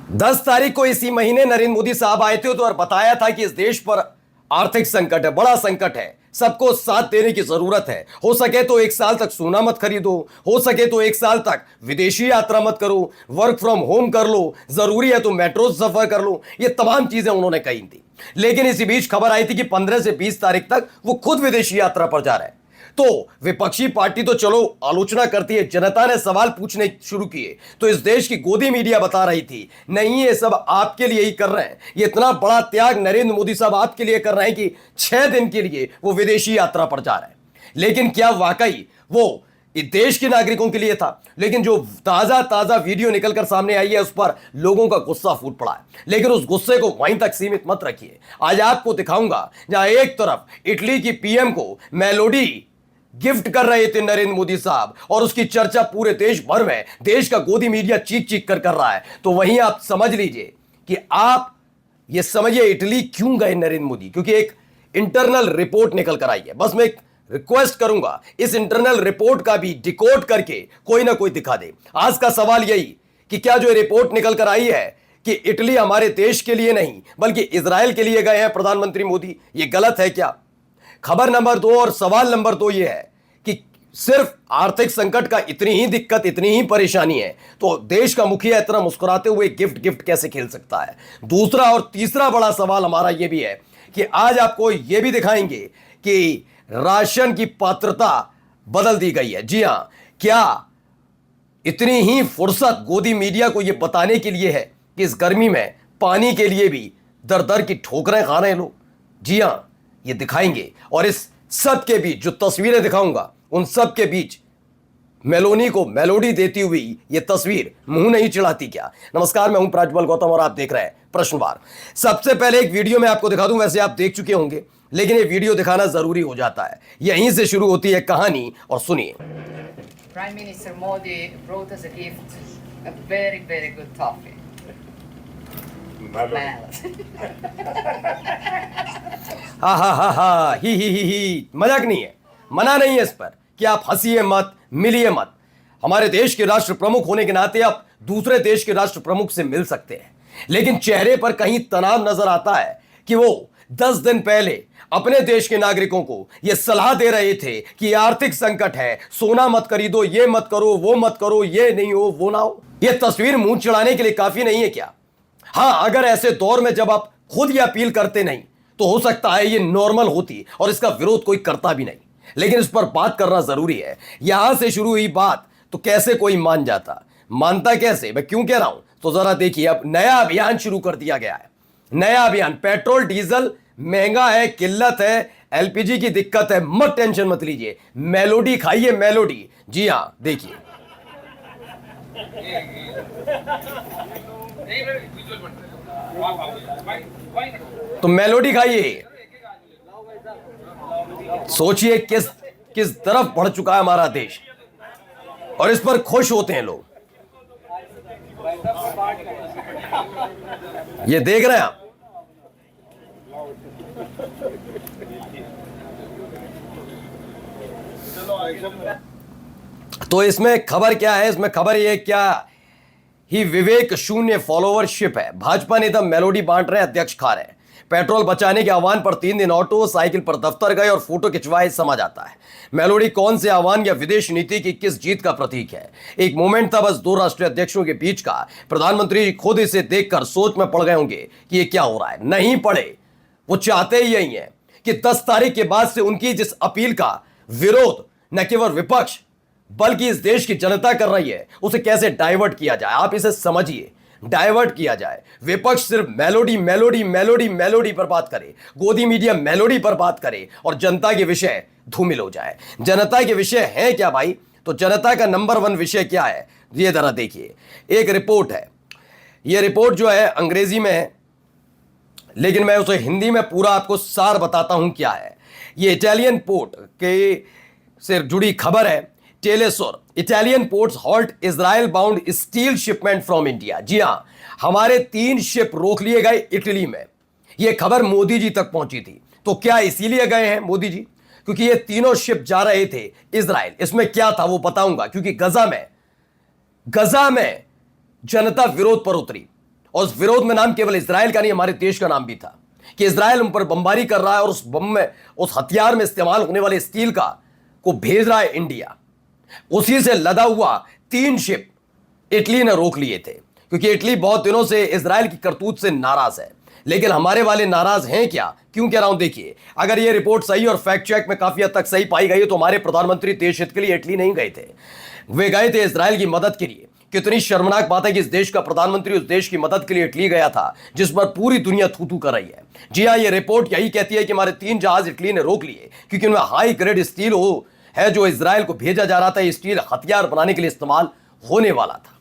10 तारीख को इसी महीने नरेंद्र मोदी साहब आए थे तो और बताया था कि इस देश पर आर्थिक संकट है, बड़ा संकट है, सबको साथ देने की जरूरत है। हो सके तो 1 साल तक सोना मत खरीदो, हो सके तो 1 साल तक विदेशी यात्रा मत करो, वर्क फ्रॉम होम कर लो, जरूरी है तो मेट्रो से सफर कर लो। ये तमाम चीजें उन्होंने कही थी। लेकिन इसी बीच खबर आई थी कि 15 से 20 तारीख तक वो खुद विदेशी यात्रा पर जा रहे हैं। तो विपक्षी पार्टी तो चलो आलोचना करती है, जनता ने सवाल पूछने शुरू किए तो इस देश की गोदी मीडिया बता रही थी नहीं ये सब आपके लिए ही कर रहे हैं, ये इतना बड़ा त्याग नरेंद्र मोदी साहब आपके लिए कर रहे हैं कि 6 दिन के लिए वो विदेशी यात्रा पर जा रहे हैं। लेकिन क्या वाकई वो इस देश के नागरिकों के लिए था? लेकिन जो ताजा ताजा वीडियो निकलकर सामने आई है उस पर लोगों का गुस्सा फूट पड़ा है। लेकिन उस गुस्से को वहीं तक सीमित मत रखिए, आज आपको दिखाऊंगा जहां एक तरफ इटली की पीएम को मेलोडी गिफ्ट कर रहे थे नरेंद्र मोदी साहब और उसकी चर्चा पूरे देश भर में देश का गोदी मीडिया चीख चीख कर रहा है, तो वहीं आप समझ लीजिए कि आप ये समझिए इटली क्यों गए नरेंद्र मोदी, क्योंकि एक इंटरनल रिपोर्ट निकल कर आई है। बस मैं एक रिक्वेस्ट करूंगा इस इंटरनल रिपोर्ट का भी डिकोड करके कोई ना कोई दिखा दे। आज का सवाल यही कि क्या जो रिपोर्ट निकल कर आई है कि इटली हमारे देश के लिए नहीं बल्कि इजराइल के लिए गए हैं प्रधानमंत्री मोदी, ये गलत है क्या? खबर नंबर 2 और सवाल नंबर 2 यह है कि सिर्फ आर्थिक संकट का इतनी ही दिक्कत, इतनी ही परेशानी है तो देश का मुखिया इतना मुस्कुराते हुए गिफ्ट गिफ्ट कैसे खेल सकता है? दूसरा और तीसरा बड़ा सवाल हमारा यह भी है कि आज आपको यह भी दिखाएंगे कि राशन की पात्रता बदल दी गई है। जी हां, क्या इतनी ही फुर्सत गोदी मीडिया को यह बताने के लिए है कि इस गर्मी में पानी के लिए भी दर दर की ठोकरें खा रहे हैं लोग? जी हां, ये दिखाएंगे। और इस सब के बीच जो तस्वीरें दिखाऊंगा उन सब के बीच मेलोनी को मेलोडी देती हुई ये तस्वीर मुंह नहीं चिढ़ाती क्या? नमस्कार, मैं हूं प्रज्वल गौतम और आप देख रहे हैं प्रश्नवार। सबसे पहले एक वीडियो मैं आपको दिखा दूं, वैसे आप देख चुके होंगे लेकिन ये वीडियो दिखाना जरूरी हो जाता है। यहीं से शुरू होती है कहानी और सुनिए। Prime Minister Modi brought us a gift, a very, very good toffee. हा ही मजाक नहीं है, मना नहीं है इस पर कि आप हंसिए मत, मिलिए मत। हमारे देश के राष्ट्र प्रमुख होने के नाते आप दूसरे देश के राष्ट्र प्रमुख से मिल सकते हैं, लेकिन चेहरे पर कहीं तनाव नजर आता है कि वो 10 दिन पहले अपने देश के नागरिकों को यह सलाह दे रहे थे कि आर्थिक संकट है, सोना मत खरीदो, ये मत करो, वो मत करो, ये नहीं हो, वो ना हो। यह तस्वीर मुंह चिढ़ाने के लिए काफी नहीं है क्या? हां, अगर ऐसे दौर में जब आप खुद ये अपील करते नहीं तो हो सकता है ये नॉर्मल होती और इसका विरोध कोई करता भी नहीं, लेकिन इस पर बात करना जरूरी है। यहां से शुरू हुई बात तो कैसे कोई मान जाता? मानता कैसे? मैं क्यों कह रहा हूं तो जरा देखिए। अब नया अभियान शुरू कर दिया गया है। नया अभियान, पेट्रोल डीजल महंगा है, किल्लत है, एलपीजी की दिक्कत है, मत टेंशन मत लीजिए, मेलोडी खाइए, मेलोडी। जी हां, देखिए तो मेलोडी खाइए। सोचिए किस किस तरफ बढ़ चुका है हमारा देश और इस पर खुश होते हैं लोग। ये देख रहे हैं आप? तो इसमें खबर क्या है? इसमें खबर ये क्या ही विवेक शून्य फॉलोवरशिप है। भाजपा नेता मेलोडी बांट रहे हैं, अध्यक्ष खा रहे हैं। पेट्रोल बचाने के आह्वान पर 3 दिन ऑटो साइकिल पर दफ्तर गए और फोटो खिंचवाए, समझ आता है मेलोडी कौन से आह्वान या विदेश नीति की किस जीत का प्रतीक है। एक मोमेंट था बस 2 राष्ट्रीय अध्यक्षों के बीच का। प्रधानमंत्री खुद इसे देखकर सोच में पड़ गए होंगे कि ये क्या हो रहा है। नहीं पड़े, वो चाहते ही यही है कि 10 तारीख के बाद से उनकी जिस अपील का विरोध न केवल विपक्ष बल्कि इस देश की जनता कर रही है उसे कैसे डाइवर्ट किया जाए। आप इसे समझिए, डाइवर्ट किया जाए। विपक्ष सिर्फ मेलोडी मेलोडी मेलोडी मेलोडी पर बात करे, गोदी मीडिया मेलोडी पर बात करे और जनता के विषय धूमिल हो जाए। जनता के विषय है क्या भाई? तो जनता का नंबर 1 विषय क्या है ये जरा देखिए। एक रिपोर्ट है, यह रिपोर्ट जो है अंग्रेजी में है लेकिन मैं उसे हिंदी में पूरा आपको सार बताता हूं क्या है। ये इटालियन पोर्ट के से जुड़ी खबर है। टेलेसोर, Italian ports halt Israel bound steel shipment from India. जी हां, हमारे 3 शिप रोक लिए गए इटली में। यह खबर मोदी जी तक पहुंची थी। तो क्या इसीलिए गए हैं मोदी जी? क्योंकि ये तीनों शिप जा रहे थे इजराइल। इसमें क्या था वो बताऊंगा, क्योंकि गजा में जनता विरोध पर उतरी और उस विरोध में नाम केवल इजराइल का नहीं, हमारे देश का नाम भी था कि इजराइल उन पर बमबारी कर रहा है और उस बम में, उस हथियार में इस्तेमाल होने वाले स्टील को भेज रहा है इंडिया। उसी से लदा हुआ 3 शिप इटली ने रोक लिए थे, क्योंकि इटली बहुत दिनों से इजराइल की करतूत से नाराज है। लेकिन हमारे वाले नाराज हैं क्या? क्यों कह रहा हूं, देखिए, अगर यह रिपोर्ट सही और फैक्ट चेक में काफी हद तक सही पाई गई तो हमारे प्रधानमंत्री देश हित के लिए इटली नहीं गए थे, वे गए थे इजराइल की मदद के लिए। कितनी शर्मनाक बात है कि इस देश का प्रधानमंत्री उस देश की मदद के लिए इटली गया था जिस पर पूरी दुनिया थू थू कर रही है। जी हां, यह रिपोर्ट यही कहती है कि हमारे 3 जहाज इटली ने रोक लिए क्योंकि उनमें हाई ग्रेड स्टील है जो इजराइल को भेजा जा रहा था। ये स्टील हथियार बनाने के लिए इस्तेमाल होने वाला था।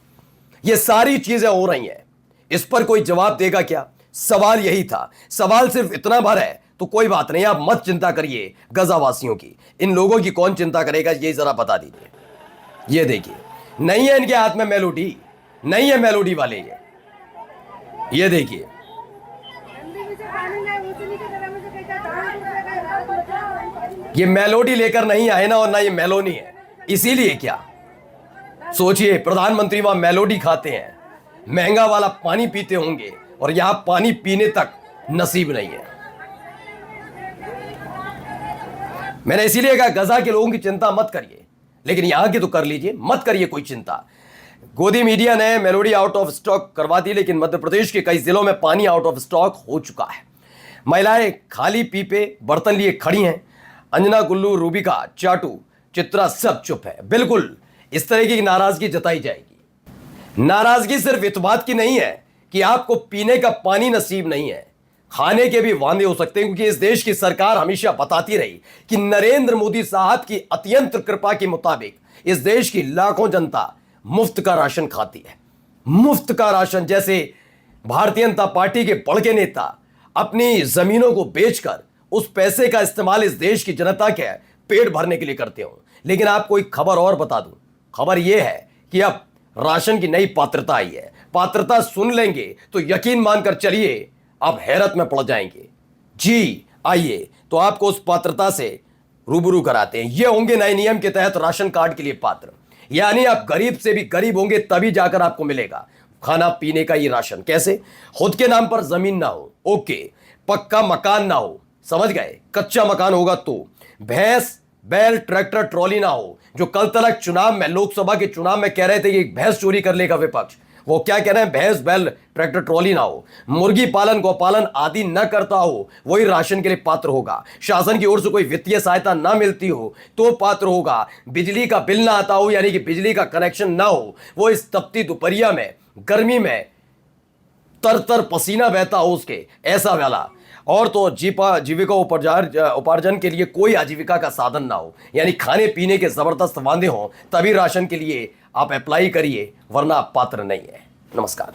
ये सारी चीजें हो रही हैं, इस पर कोई जवाब देगा क्या? सवाल यही था। सवाल सिर्फ इतना भर है तो कोई बात नहीं, आप मत चिंता करिए गजावासियों की। इन लोगों की कौन चिंता करेगा, ये जरा बता दीजिए। ये देखिए, नहीं है इनके हाथ में मेलोडी, नहीं है मेलोडी वाले ये देखिए, ये मेलोडी लेकर नहीं आए ना, और ना ये मेलोनी है। इसीलिए क्या सोचिए, प्रधानमंत्री वहां मेलोडी खाते हैं, महंगा वाला पानी पीते होंगे और यहां पानी पीने तक नसीब नहीं है। मैंने इसीलिए कहा गजा के लोगों की चिंता मत करिए, लेकिन यहां की तो कर लीजिए, मत करिए कोई चिंता। गोदी मीडिया ने मेलोडी आउट ऑफ स्टॉक करवा दी, लेकिन मध्य प्रदेश के कई जिलों में पानी आउट ऑफ स्टॉक हो चुका है। महिलाएं खाली पीपे बर्तन लिए खड़ी हैं। अंजना, गुल्लू, रूबिका, चाटू, चित्रा सब चुप है। बिल्कुल इस तरह की नाराजगी जताई जाएगी। नाराजगी सिर्फ इस बात की नहीं है कि आपको पीने का पानी नसीब नहीं है, खाने के भी वांदे हो सकते हैं, क्योंकि इस देश की सरकार हमेशा बताती रही कि नरेंद्र मोदी साहब की अत्यंत कृपा के मुताबिक इस देश की लाखों जनता मुफ्त का राशन खाती है। मुफ्त का राशन, जैसे भारतीय जनता पार्टी के बड़के नेता अपनी जमीनों को बेचकर उस पैसे का इस्तेमाल इस देश की जनता के पेट भरने के लिए करते हो। लेकिन आपको एक खबर और बता दूं, खबर यह है कि अब राशन की नई पात्रता आई है। पात्रता सुन लेंगे तो यकीन मानकर चलिए आप हैरत में पड़ जाएंगे। जी आइए तो आपको उस पात्रता से रूबरू कराते हैं। ये होंगे नए नियम के तहत राशन कार्ड के लिए पात्र, यानी आप गरीब से भी गरीब होंगे तभी जाकर आपको मिलेगा खाना पीने का ये राशन। कैसे? खुद के नाम पर जमीन ना हो, ओके, पक्का मकान ना हो, समझ गए, कच्चा मकान होगा तो, भैंस बैल ट्रैक्टर ट्रॉली ना हो, जो कल तक चुनाव में, लोकसभा के चुनाव में कह रहे थे कि भैंस चोरी कर लेगा विपक्ष, वो क्या कह रहे हैं, भैंस बैल ट्रैक्टर ट्रॉली ना हो, मुर्गी पालन गोपालन आदि न करता हो, वही राशन के लिए पात्र होगा। शासन की ओर से कोई वित्तीय सहायता ना मिलती हो तो पात्र होगा। बिजली का बिल ना आता हो, यानी कि बिजली का कनेक्शन ना हो, वो इस तपती दोपहरिया में, गर्मी में तर तर पसीना बहता हो उसके, ऐसा वाला। और तो जीविका उपार्जन के लिए कोई आजीविका का साधन ना हो, यानी खाने पीने के जबरदस्त वांदे हों, तभी राशन के लिए आप अप्लाई करिए, वरना आप पात्र नहीं है। नमस्कार।